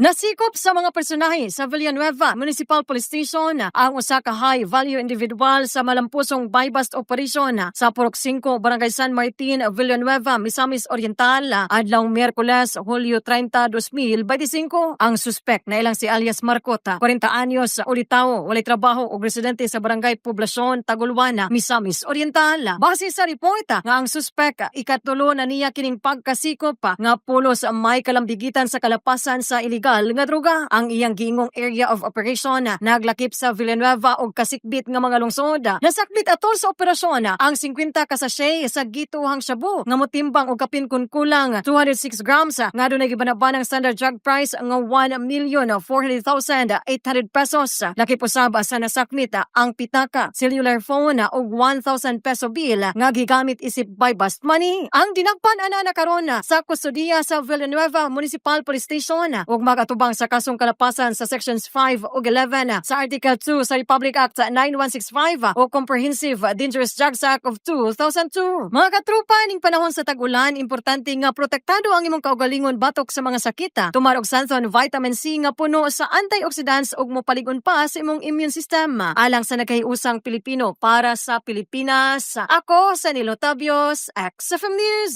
Nasikop sa mga personahe sa Villanueva Municipal Police Station ang usa ka high-value individual sa malampusong buy-bust operation sa Purok 5, Barangay San Martin, Villanueva, Misamis Oriental, adlaw Miyerkules, Hulyo 30, 2025. Ang suspek na ilang si alias Marcota, 40 anyos, ulitaw, walay trabaho ug residente sa Barangay Poblasyon, Tagulwana, Misamis Oriental. Base sa report nga ang suspek ikatulo na niya kining pagkasikop nga pulos may kalambigitan sa kalapasan sa iligal nga droga. Ang iyang giingong area of operation naglakip sa Villanueva og kasikbit nga mga lungsod. Nasakbit atol sa operasyon ang 50 ka sachet sa gituhang shabu nga motimbang og kapin kun kulang 206 grams nga dunay gibanabanang standard drug price nga 1,400,800 pesos. Lakip usab sa nasakmit ang pitaka, cellular phone og 1,000 peso bill nga gigamit isip buy bust money. Ang dinagpan ana karon sa kustodiya sa Villanueva Municipal Police Station ug magatubang sa kasong kalapasan sa Sections 5 ug 11 sa Article 2 sa Republic Act 9165 o Comprehensive Dangerous Drugs Act of 2002. Mga katrupa, ning panahon sa tag-ulan, importante nga protektado ang imong kaugalingon batok sa mga sakit. Tumar og Santhon Vitamin C nga puno sa antioxidants ug mopalig-on pa sa imong immune system. Alang sa nagkahiusang Pilipino para sa Pilipinas, ako sa Nilo Tabios, XFM News.